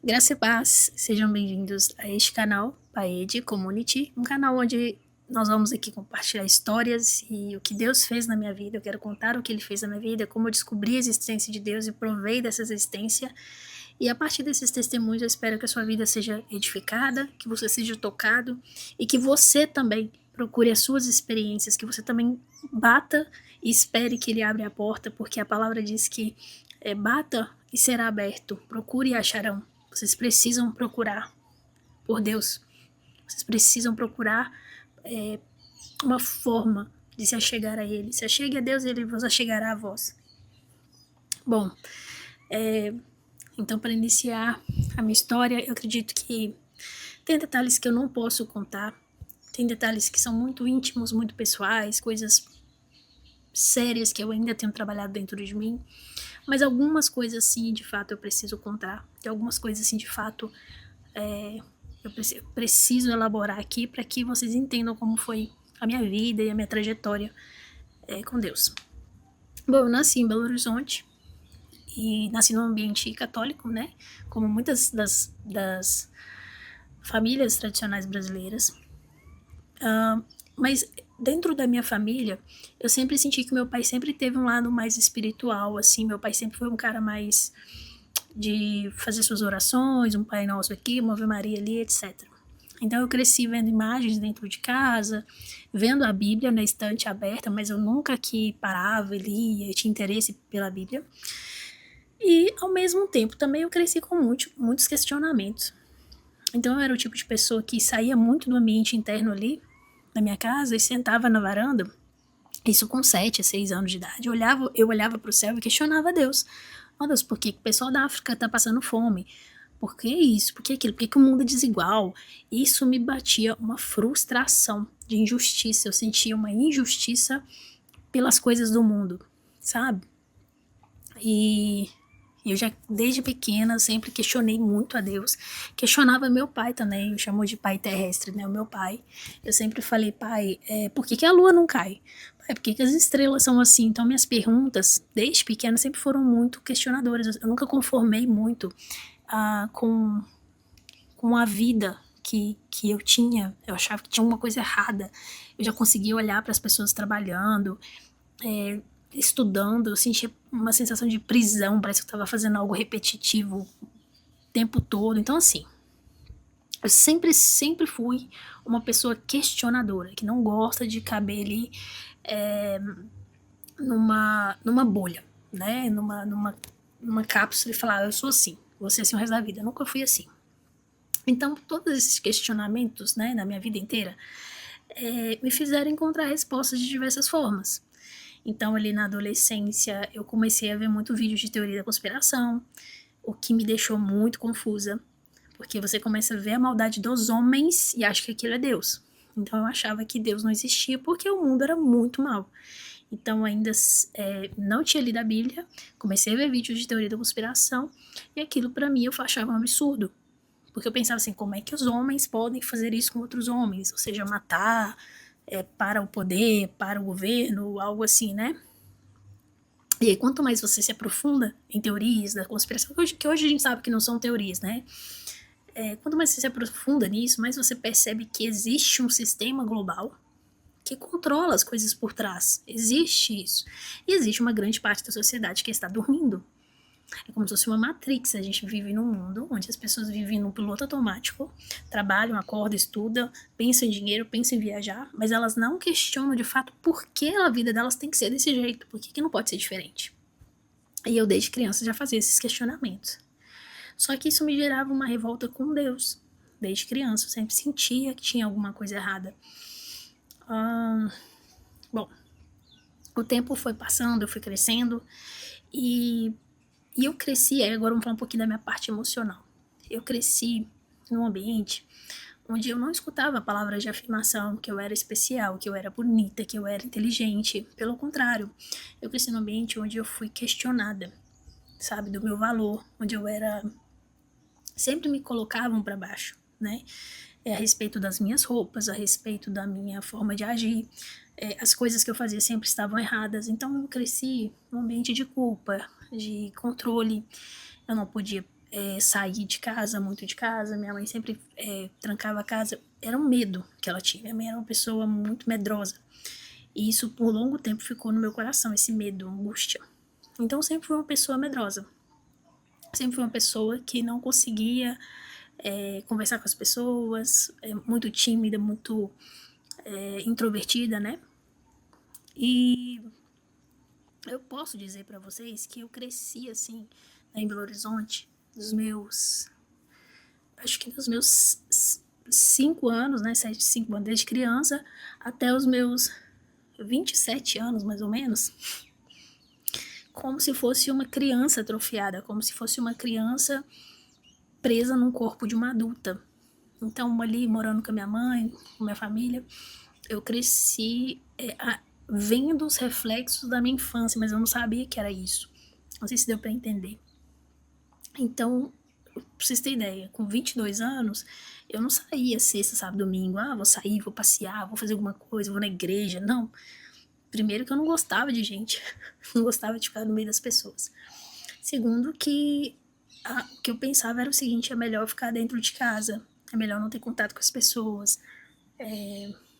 Graça e paz, sejam bem-vindos a este canal, Paede Community, um canal onde nós vamos aqui compartilhar histórias e o que Deus fez na minha vida. Eu quero contar o que Ele fez na minha vida, como eu descobri a existência de Deus e provei dessa existência. E a partir desses testemunhos eu espero que a sua vida seja edificada, que você seja tocado e que você também procure as suas experiências, que você também bata e espere que Ele abra a porta, porque a palavra diz que bata e será aberto, procure e acharão. Vocês precisam procurar por Deus. Vocês precisam procurar uma forma de se achegar a Ele. Se achegue a Deus, Ele vos achegará a vós. Bom, então para iniciar a minha história, eu acredito que tem detalhes que eu não posso contar. Tem detalhes que são muito íntimos, muito pessoais, coisas sérias que eu ainda tenho trabalhado dentro de mim. Mas algumas coisas, sim, de fato, eu preciso contar. E algumas coisas, assim, de fato, eu preciso elaborar aqui para que vocês entendam como foi a minha vida e a minha trajetória com Deus. Bom, eu nasci em Belo Horizonte e nasci num ambiente católico, né? Como muitas das famílias tradicionais brasileiras. Mas dentro da minha família, eu sempre senti que meu pai sempre teve um lado mais espiritual, assim. Meu pai sempre foi um cara mais de fazer suas orações, um Pai Nosso aqui, uma Ave Maria ali, etc. Então eu cresci vendo imagens dentro de casa, vendo a Bíblia na estante aberta, mas eu nunca que parava e lia, tinha interesse pela Bíblia. E ao mesmo tempo também eu cresci com muitos questionamentos. Então eu era o tipo de pessoa que saía muito do ambiente interno ali, na minha casa, e sentava na varanda, isso com 7 a 6 anos de idade. Eu olhava para o céu e questionava Deus. Oh Deus, por que o pessoal da África tá passando fome? Por que isso? Por que aquilo? Por que o mundo é desigual? Isso me batia uma frustração de injustiça. Eu sentia uma injustiça pelas coisas do mundo, sabe? E eu já, desde pequena, sempre questionei muito a Deus. Questionava meu pai também, eu chamo de pai terrestre, né? O meu pai. Eu sempre falei, pai, por que a lua não cai? Pai, por que as estrelas são assim? Então, minhas perguntas, desde pequena, sempre foram muito questionadoras. Eu nunca conformei muito com a vida que eu tinha. Eu achava que tinha uma coisa errada. Eu já conseguia olhar para as pessoas trabalhando, estudando, eu sentia uma sensação de prisão, parece que eu estava fazendo algo repetitivo o tempo todo. Então, assim, eu sempre fui uma pessoa questionadora, que não gosta de caber ali numa bolha, né? Numa cápsula e falar, eu sou assim, vou ser assim o resto da vida. Eu nunca fui assim. Então, todos esses questionamentos, né, na minha vida inteira, me fizeram encontrar respostas de diversas formas. Então, ali na adolescência, eu comecei a ver muito vídeo de teoria da conspiração, o que me deixou muito confusa, porque você começa a ver a maldade dos homens e acha que aquilo é Deus. Então, eu achava que Deus não existia porque o mundo era muito mal. Então, ainda não tinha lido a Bíblia, comecei a ver vídeos de teoria da conspiração, e aquilo para mim eu achava um absurdo. Porque eu pensava assim, como é que os homens podem fazer isso com outros homens? Ou seja, matar para o poder, para o governo, algo assim, né? E aí, quanto mais você se aprofunda em teorias da conspiração, que hoje a gente sabe que não são teorias, né? Quanto mais você se aprofunda nisso, mais você percebe que existe um sistema global que controla as coisas por trás. Existe isso. E existe uma grande parte da sociedade que está dormindo. É como se fosse uma Matrix. A gente vive num mundo onde as pessoas vivem num piloto automático, trabalham, acordam, estudam, pensam em dinheiro, pensam em viajar, mas elas não questionam de fato por que a vida delas tem que ser desse jeito, por que não pode ser diferente. E eu desde criança já fazia esses questionamentos. Só que isso me gerava uma revolta com Deus. Desde criança eu sempre sentia que tinha alguma coisa errada. Bom, o tempo foi passando, eu fui crescendo e eu cresci, aí agora vamos falar um pouquinho da minha parte emocional. Eu cresci num ambiente onde eu não escutava palavras de afirmação, que eu era especial, que eu era bonita, que eu era inteligente. Pelo contrário, eu cresci num ambiente onde eu fui questionada, sabe, do meu valor, onde eu era... Sempre me colocavam para baixo, né? A respeito das minhas roupas, a respeito da minha forma de agir. As coisas que eu fazia sempre estavam erradas. Então eu cresci num ambiente de culpa, de controle. Eu não podia sair de casa, muito de casa. Minha mãe sempre trancava a casa. Era um medo que ela tinha. Minha mãe era uma pessoa muito medrosa. E isso por longo tempo ficou no meu coração, esse medo, angústia. Então sempre fui uma pessoa medrosa. Sempre fui uma pessoa que não conseguia conversar com as pessoas, muito tímida, muito introvertida, né? E eu posso dizer para vocês que eu cresci assim, em Belo Horizonte, acho que dos meus 5 anos, né, 5 anos, desde criança até os meus 27 anos, mais ou menos, como se fosse uma criança atrofiada, como se fosse uma criança presa num corpo de uma adulta. Então, ali, morando com a minha mãe, com a minha família, eu cresci vendo os reflexos da minha infância, mas eu não sabia que era isso. Não sei se deu para entender. Então, pra vocês terem ideia, com 22 anos, eu não saía sexta, sábado, domingo. Vou sair, vou passear, vou fazer alguma coisa, vou na igreja. Não. Primeiro que eu não gostava de gente. Não gostava de ficar no meio das pessoas. Segundo que o que eu pensava era o seguinte, é melhor ficar dentro de casa. É melhor não ter contato com as pessoas.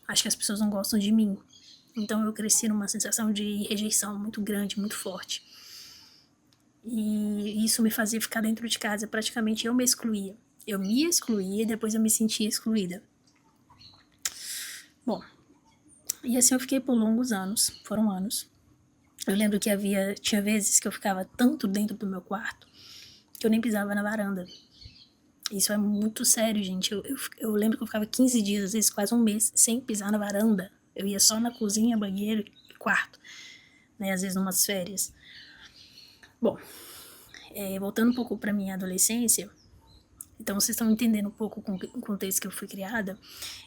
Acho que as pessoas não gostam de mim. Então eu cresci numa sensação de rejeição muito grande, muito forte. E isso me fazia ficar dentro de casa. Praticamente eu me excluía. Eu me excluía e depois eu me sentia excluída. Bom, e assim eu fiquei por longos anos. Foram anos. Eu lembro que tinha vezes que eu ficava tanto dentro do meu quarto que eu nem pisava na varanda. Isso é muito sério, gente. Eu lembro que eu ficava 15 dias, às vezes quase um mês, sem pisar na varanda. Eu ia só na cozinha, banheiro e quarto, né? Às vezes numas férias. Bom, voltando um pouco para minha adolescência, então vocês estão entendendo um pouco o contexto que eu fui criada.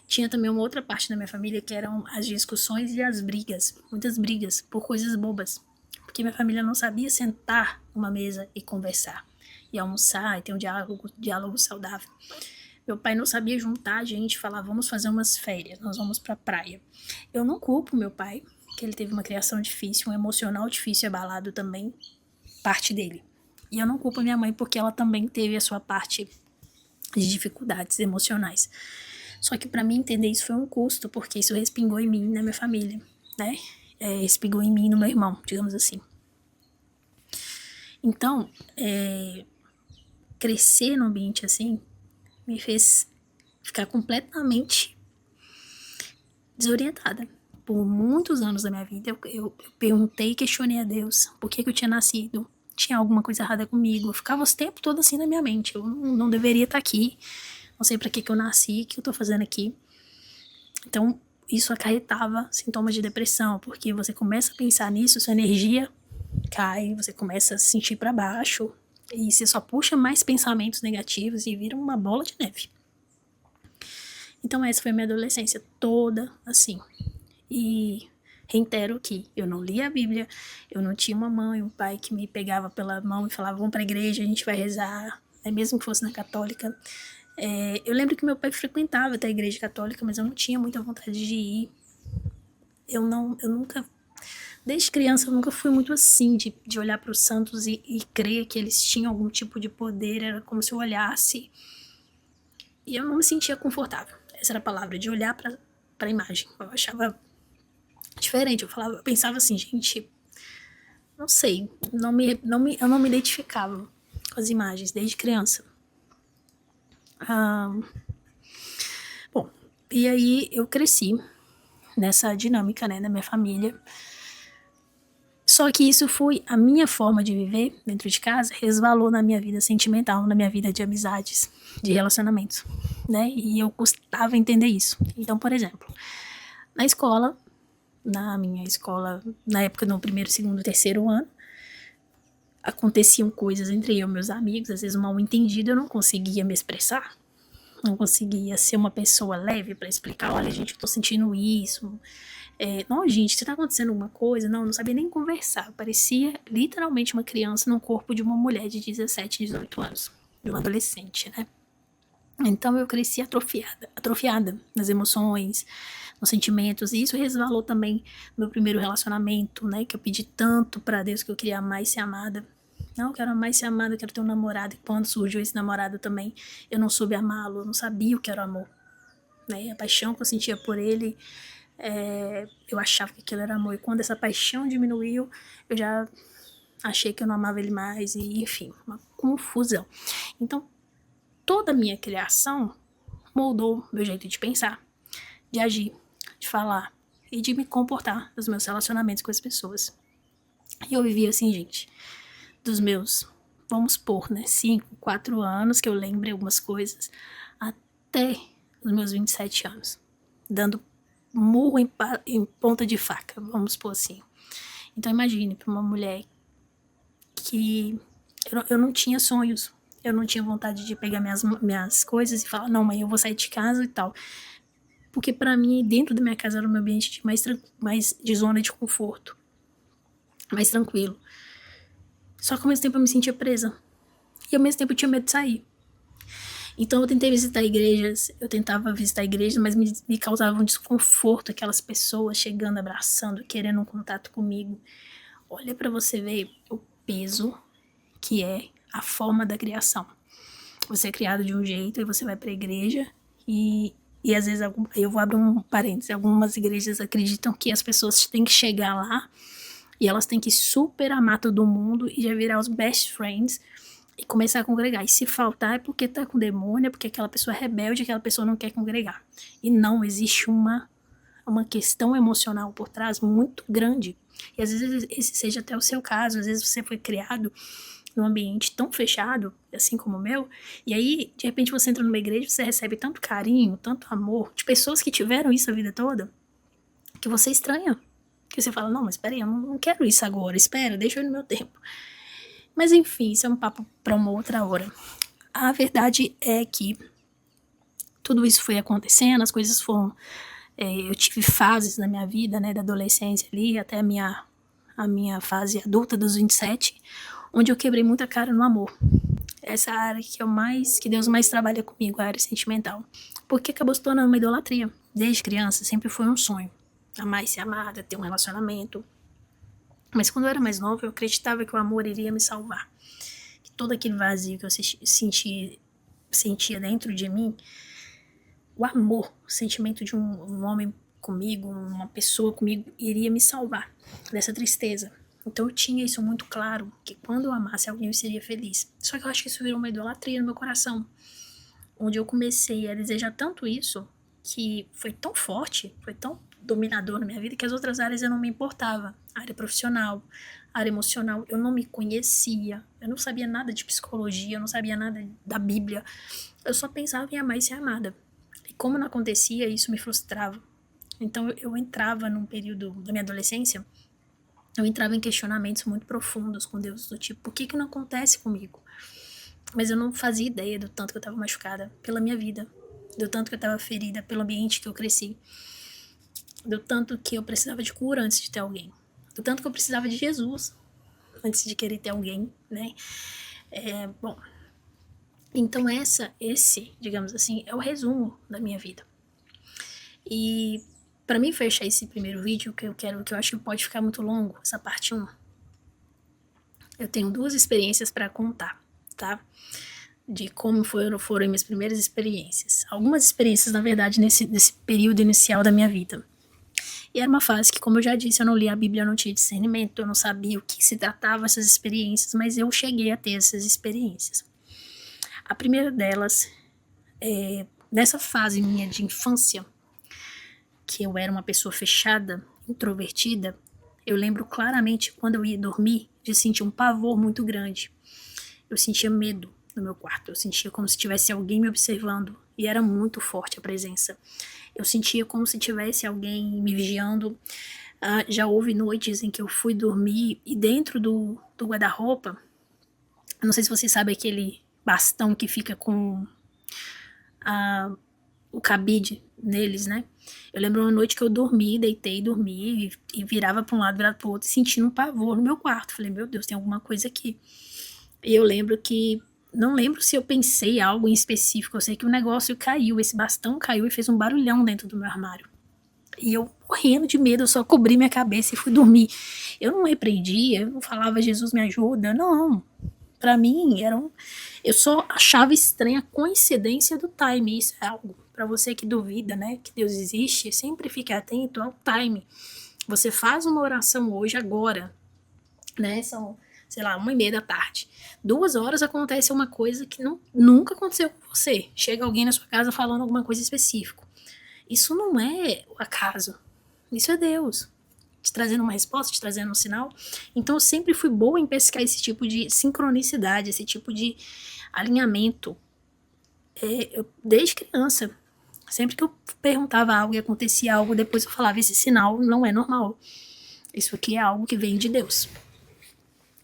Tinha também uma outra parte da minha família que eram as discussões e as brigas, muitas brigas por coisas bobas, porque minha família não sabia sentar numa mesa e conversar, e almoçar, e ter um diálogo saudável. Meu pai não sabia juntar a gente e falar, vamos fazer umas férias, nós vamos pra praia. Eu não culpo meu pai, que ele teve uma criação difícil, um emocional difícil e abalado também, parte dele. E eu não culpo minha mãe porque ela também teve a sua parte de dificuldades emocionais. Só que para mim entender isso foi um custo, porque isso respingou em mim e na minha família, né? Respingou em mim e no meu irmão, digamos assim. Então, crescer num ambiente assim me fez ficar completamente desorientada. Por muitos anos da minha vida, eu perguntei e questionei a Deus por que eu tinha nascido. Tinha alguma coisa errada comigo. Eu ficava o tempo todo assim na minha mente. Eu não deveria estar aqui. Não sei pra que eu nasci, o que eu tô fazendo aqui. Então, isso acarretava sintomas de depressão, porque você começa a pensar nisso, sua energia cai, você começa a se sentir pra baixo, e você só puxa mais pensamentos negativos e vira uma bola de neve. Então essa foi a minha adolescência toda assim. E reitero que eu não lia a Bíblia, eu não tinha uma mãe, um pai que me pegava pela mão e falava, vamos pra igreja, a gente vai rezar, mesmo que fosse na católica. Eu lembro que meu pai frequentava até a igreja católica, mas eu não tinha muita vontade de ir. Eu nunca, desde criança, eu nunca fui muito assim, de olhar para os santos e crer que eles tinham algum tipo de poder. Era como se eu olhasse e eu não me sentia confortável. Essa era a palavra, de olhar para a imagem. Eu achava diferente, eu pensava assim, gente, não sei, eu não me identificava com as imagens desde criança. Bom, e aí eu cresci nessa dinâmica, né, da minha família. Só que isso foi a minha forma de viver dentro de casa, resvalou na minha vida sentimental, na minha vida de amizades, de relacionamentos, né? E eu custava entender isso. Então, por exemplo, na minha escola, na época no primeiro, segundo, terceiro ano, aconteciam coisas entre eu e meus amigos, às vezes mal entendido, eu não conseguia me expressar, não conseguia ser uma pessoa leve para explicar, olha gente, eu tô sentindo isso, não gente, se tá acontecendo alguma coisa, não sabia nem conversar, eu parecia literalmente uma criança no corpo de uma mulher de 17, 18 anos, de uma adolescente, né? Então eu cresci atrofiada nas emoções, nos sentimentos, e isso resvalou também no meu primeiro relacionamento, né, que eu pedi tanto pra Deus que eu queria amar e ser amada, Não, eu quero amar e ser amada, eu quero ter um namorado. E quando surgiu esse namorado também, eu não soube amá-lo, eu não sabia o que era amor. Né? A paixão que eu sentia por ele, eu achava que aquilo era amor. E quando essa paixão diminuiu, eu já achei que eu não amava ele mais. E enfim, uma confusão. Então, toda a minha criação moldou meu jeito de pensar, de agir, de falar e de me comportar nos meus relacionamentos com as pessoas. E eu vivia assim, gente, dos meus, vamos supor, né, 5, 4 anos, que eu lembro algumas coisas, até os meus 27 anos, dando murro em ponta de faca, vamos supor assim. Então imagine, para uma mulher que eu não tinha sonhos, eu não tinha vontade de pegar minhas coisas e falar, não, mãe, eu vou sair de casa e tal. Porque para mim, dentro da minha casa era um ambiente mais de zona de conforto, mais tranquilo. Só que ao mesmo tempo eu me sentia presa. E ao mesmo tempo eu tinha medo de sair. Então eu tentei visitar igrejas, mas me causava um desconforto aquelas pessoas chegando, abraçando, querendo um contato comigo. Olha para você ver o peso que é a forma da criação. Você é criado de um jeito e você vai para a igreja e às vezes, eu vou abrir um parênteses, algumas igrejas acreditam que as pessoas têm que chegar lá e elas têm que super amar todo mundo e já virar os best friends e começar a congregar. E se faltar é porque tá com demônio, é porque aquela pessoa é rebelde, aquela pessoa não quer congregar. E não, existe uma questão emocional por trás muito grande. E às vezes esse seja até o seu caso, às vezes você foi criado num ambiente tão fechado, assim como o meu, e aí, de repente, você entra numa igreja e você recebe tanto carinho, tanto amor, de pessoas que tiveram isso a vida toda, que você estranha. Que você fala, não, mas peraí, eu não quero isso agora, espera, deixa eu ir no meu tempo. Mas enfim, isso é um papo para uma outra hora. A verdade é que tudo isso foi acontecendo, as coisas foram... eu tive fases na minha vida, né, da adolescência ali, até a minha fase adulta dos 27, onde eu quebrei muita cara no amor. Essa área que Deus mais trabalha comigo, a área sentimental. Porque acabou se tornando uma idolatria. Desde criança, sempre foi um sonho. Amar e ser amada, ter um relacionamento. Mas quando eu era mais nova, eu acreditava que o amor iria me salvar. Que todo aquele vazio que eu sentia dentro de mim, o amor, o sentimento de um homem comigo, uma pessoa comigo, iria me salvar dessa tristeza. Então eu tinha isso muito claro, que quando eu amasse alguém eu seria feliz. Só que eu acho que isso virou uma idolatria no meu coração, onde eu comecei a desejar tanto isso, que foi tão forte, foi tão dominador na minha vida, que as outras áreas eu não me importava. A área profissional, a área emocional, eu não me conhecia, eu não sabia nada de psicologia, eu não sabia nada da Bíblia, eu só pensava em amar e ser amada. E como não acontecia, isso me frustrava. Então eu entrava num período da minha adolescência, eu entrava em questionamentos muito profundos com Deus, do tipo, por que não acontece comigo? Mas eu não fazia ideia do tanto que eu estava machucada pela minha vida, do tanto que eu estava ferida pelo ambiente que eu cresci, do tanto que eu precisava de cura antes de ter alguém, do tanto que eu precisava de Jesus antes de querer ter alguém, né? Bom, então esse, digamos assim, é o resumo da minha vida. E para mim fechar esse primeiro vídeo, que eu acho que pode ficar muito longo, essa parte 1, eu tenho 2 experiências para contar, tá? De como foram minhas primeiras experiências. Algumas experiências, na verdade, nesse período inicial da minha vida. E era uma fase que, como eu já disse, eu não lia a Bíblia, eu não tinha discernimento, eu não sabia o que se tratava essas experiências, mas eu cheguei a ter essas experiências. A primeira delas, nessa fase minha de infância, que eu era uma pessoa fechada, introvertida, eu lembro claramente quando eu ia dormir de sentir um pavor muito grande. Eu sentia medo no meu quarto, eu sentia como se tivesse alguém me observando e era muito forte a presença. Eu sentia como se tivesse alguém me vigiando. Já houve noites em que eu fui dormir e dentro do guarda-roupa, eu não sei se você sabe aquele bastão que fica com o cabide neles, né? Eu lembro uma noite que eu deitei, dormi e virava para um lado, virava para o outro, sentindo um pavor no meu quarto. Falei, meu Deus, tem alguma coisa aqui. E eu lembro que, não lembro se eu pensei algo em específico, eu sei que o negócio caiu, esse bastão caiu e fez um barulhão dentro do meu armário. E eu morrendo de medo, eu só cobri minha cabeça e fui dormir. Eu não repreendia, eu não falava Jesus me ajuda, não. Pra mim, eu só achava estranha a coincidência do time. Isso é algo pra você que duvida, né, que Deus existe, sempre fique atento ao time. Você faz uma oração hoje, agora, né, são, sei lá, 1h30 da tarde. 2 horas acontece uma coisa que nunca aconteceu com você. Chega alguém na sua casa falando alguma coisa específica. Isso não é o acaso. Isso é Deus te trazendo uma resposta, te trazendo um sinal. Então eu sempre fui boa em pescar esse tipo de sincronicidade, esse tipo de alinhamento. Desde criança, sempre que eu perguntava algo e acontecia algo, depois eu falava, esse sinal não é normal. Isso aqui é algo que vem de Deus.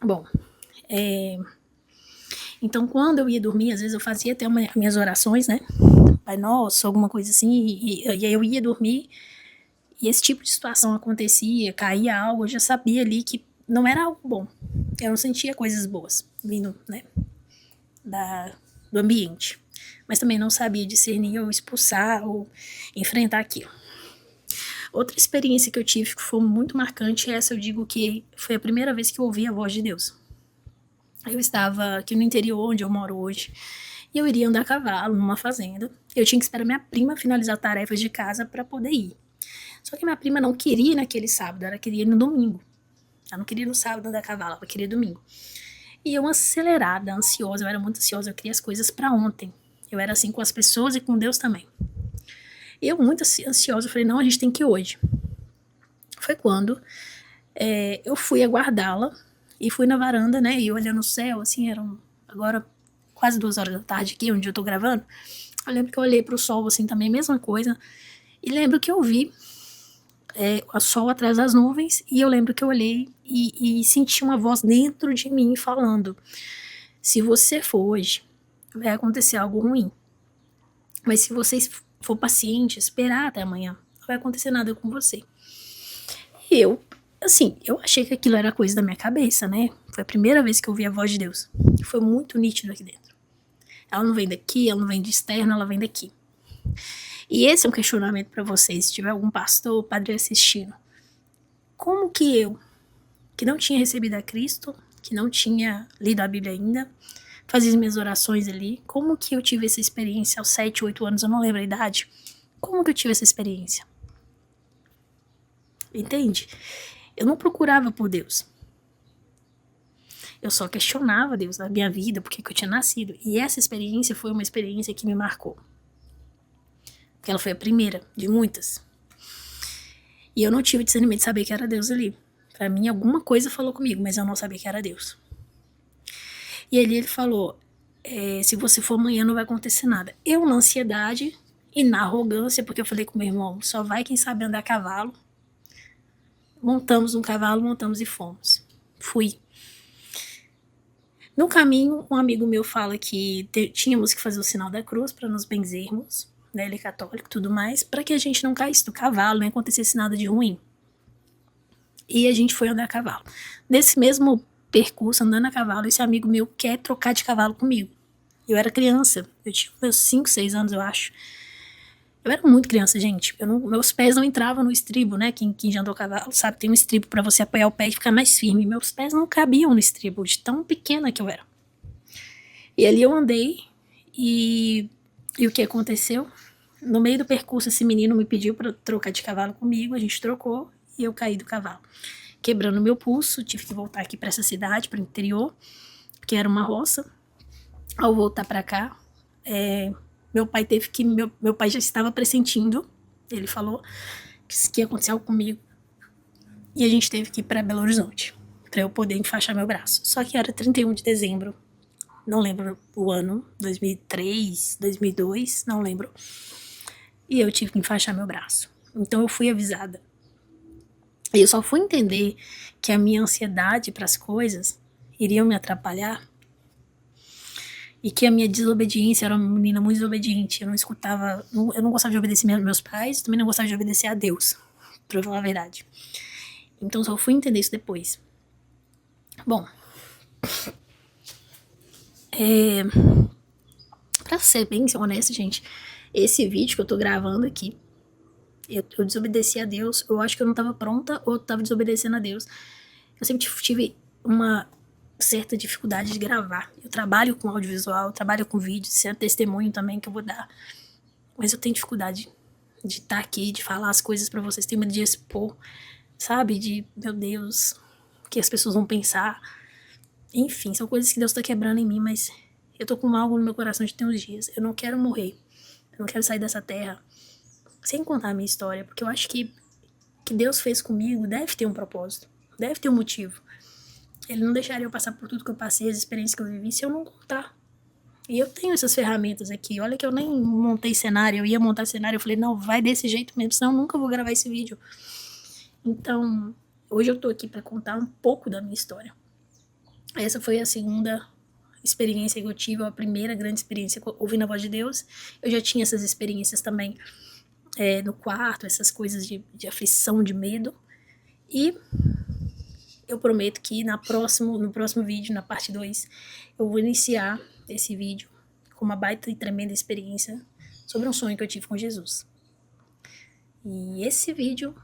Bom, então quando eu ia dormir, às vezes eu fazia até minhas orações, né? Pai Nosso, alguma coisa assim, e aí eu ia dormir, e esse tipo de situação acontecia, caía algo, eu já sabia ali que não era algo bom. Eu não sentia coisas boas vindo, né, do ambiente. Mas também não sabia discernir ou expulsar ou enfrentar aquilo. Outra experiência que eu tive que foi muito marcante, essa eu digo que foi a primeira vez que eu ouvi a voz de Deus. Eu estava aqui no interior, onde eu moro hoje, e eu iria andar a cavalo numa fazenda. Eu tinha que esperar minha prima finalizar tarefas de casa para poder ir. Só que minha prima não queria ir naquele sábado, ela queria ir no domingo. Ela não queria ir no sábado andar a cavalo, ela queria ir domingo. E eu acelerada, ansiosa, eu era muito ansiosa, eu queria as coisas para ontem. Eu era assim com as pessoas e com Deus também. E eu muito ansiosa, eu falei, não, a gente tem que ir hoje. Foi quando eu fui aguardá-la e fui na varanda, né, e olhando o céu, assim, eram agora quase 2 horas da tarde aqui, onde eu tô gravando. Eu lembro que eu olhei pro sol, assim, também, mesma coisa. E lembro que eu vi o sol atrás das nuvens, e eu lembro que eu olhei e senti uma voz dentro de mim falando, se você for hoje, vai acontecer algo ruim. Mas se você for paciente, esperar até amanhã, não vai acontecer nada com você. E eu, assim, eu achei que aquilo era coisa da minha cabeça, né? Foi a primeira vez que eu ouvi a voz de Deus. Foi muito nítido aqui dentro. Ela não vem daqui, ela não vem de externo, ela vem daqui. E esse é um questionamento para vocês, se tiver algum pastor ou padre assistindo. Como que eu, que não tinha recebido a Cristo, que não tinha lido a Bíblia ainda, fazia as minhas orações ali, como que eu tive essa experiência aos 7, 8 anos, eu não lembro a idade, como que eu tive essa experiência? Entende? Eu não procurava por Deus. Eu só questionava Deus na minha vida, porque eu tinha nascido. E essa experiência foi uma experiência que me marcou. Porque ela foi a primeira de muitas. E eu não tive discernimento de saber que era Deus ali. Pra mim, alguma coisa falou comigo, mas eu não sabia que era Deus. E ali ele falou, se você for amanhã não vai acontecer nada. Eu na ansiedade e na arrogância, porque eu falei com meu irmão, só vai quem sabe andar a cavalo. Montamos um cavalo, montamos e fomos. Fui. No caminho, um amigo meu fala que tínhamos que fazer o sinal da cruz para nos benzermos, né, ele é católico e tudo mais, para que a gente não caísse do cavalo, não acontecesse nada de ruim. E a gente foi andar a cavalo. Nesse mesmo percurso, andando a cavalo, esse amigo meu quer trocar de cavalo comigo. Eu era criança, eu tinha meus 5, 6 anos, eu acho. Eu era muito criança, gente. Meus pés não entravam no estribo, né? Quem já andou a cavalo sabe, tem um estribo para você apoiar o pé e ficar mais firme. Meus pés não cabiam no estribo, de tão pequena que eu era. E ali eu andei, e o que aconteceu? No meio do percurso, esse menino me pediu para trocar de cavalo comigo, a gente trocou e eu caí do cavalo. Quebrando meu pulso, tive que voltar aqui para essa cidade, para o interior, que era uma roça. Ao voltar para cá, meu pai teve que... Meu pai já estava pressentindo, ele falou que ia acontecer algo comigo. E a gente teve que ir para Belo Horizonte, para eu poder enfaixar meu braço. Só que era 31 de dezembro, não lembro o ano, 2003, 2002, não lembro. E eu tive que enfaixar meu braço. Então eu fui avisada. E eu só fui entender que a minha ansiedade para as coisas iriam me atrapalhar, e que a minha desobediência, era uma menina muito desobediente, eu não escutava, eu não gostava de obedecer meus pais, também não gostava de obedecer a Deus, pra falar a verdade. Então só fui entender isso depois. Bom, pra ser bem honesta, gente, esse vídeo que eu tô gravando aqui Eu desobedeci a Deus, eu acho que eu não estava pronta ou eu estava desobedecendo a Deus. Eu sempre tive uma certa dificuldade de gravar. Eu trabalho com audiovisual, eu trabalho com vídeo, isso é testemunho também que eu vou dar. Mas eu tenho dificuldade de estar aqui, de falar as coisas pra vocês, tenho medo de expor, sabe? De, meu Deus, o que as pessoas vão pensar. Enfim, são coisas que Deus tá quebrando em mim, mas eu tô com algo no meu coração de ter uns dias. Eu não quero morrer, eu não quero sair dessa terra sem contar a minha história, porque eu acho que Deus fez comigo deve ter um propósito, deve ter um motivo. Ele não deixaria eu passar por tudo que eu passei, as experiências que eu vivi, se eu não contar. E eu tenho essas ferramentas aqui. Olha que eu nem montei cenário, eu ia montar cenário, eu falei, não, vai desse jeito mesmo, senão eu nunca vou gravar esse vídeo. Então, hoje eu tô aqui pra contar um pouco da minha história. Essa foi a segunda experiência que eu tive, a primeira grande experiência ouvindo a voz de Deus. Eu já tinha essas experiências também no quarto, essas coisas de aflição, de medo. E eu prometo que no próximo vídeo, na parte 2, eu vou iniciar esse vídeo com uma baita e tremenda experiência sobre um sonho que eu tive com Jesus. E esse vídeo,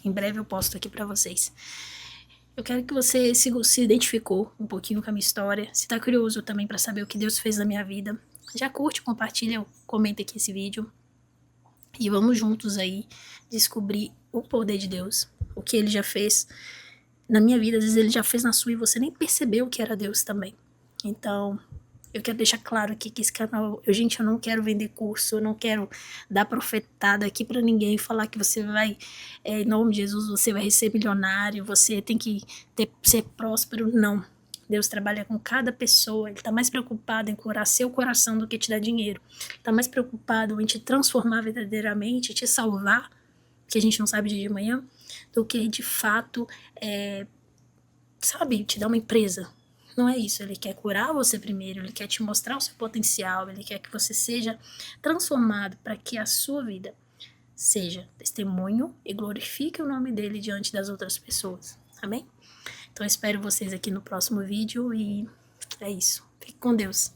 em breve eu posto aqui pra vocês. Eu quero que você se identificou um pouquinho com a minha história, se tá curioso também pra saber o que Deus fez na minha vida, já curte, compartilha, comenta aqui esse vídeo. E vamos juntos aí descobrir o poder de Deus, o que Ele já fez na minha vida, às vezes Ele já fez na sua e você nem percebeu que era Deus também. Então, eu quero deixar claro aqui que esse canal, eu não quero vender curso, eu não quero dar profetada aqui pra ninguém, falar que você vai, em nome de Jesus, você vai ser milionário, você tem que ser próspero, não. Deus trabalha com cada pessoa, Ele tá mais preocupado em curar seu coração do que te dar dinheiro. Ele tá mais preocupado em te transformar verdadeiramente, te salvar, que a gente não sabe de manhã, do que de fato, sabe, te dar uma empresa. Não é isso, Ele quer curar você primeiro, Ele quer te mostrar o seu potencial, Ele quer que você seja transformado para que a sua vida seja testemunho e glorifique o nome dEle diante das outras pessoas. Amém? Então eu espero vocês aqui no próximo vídeo e é isso. Fique com Deus.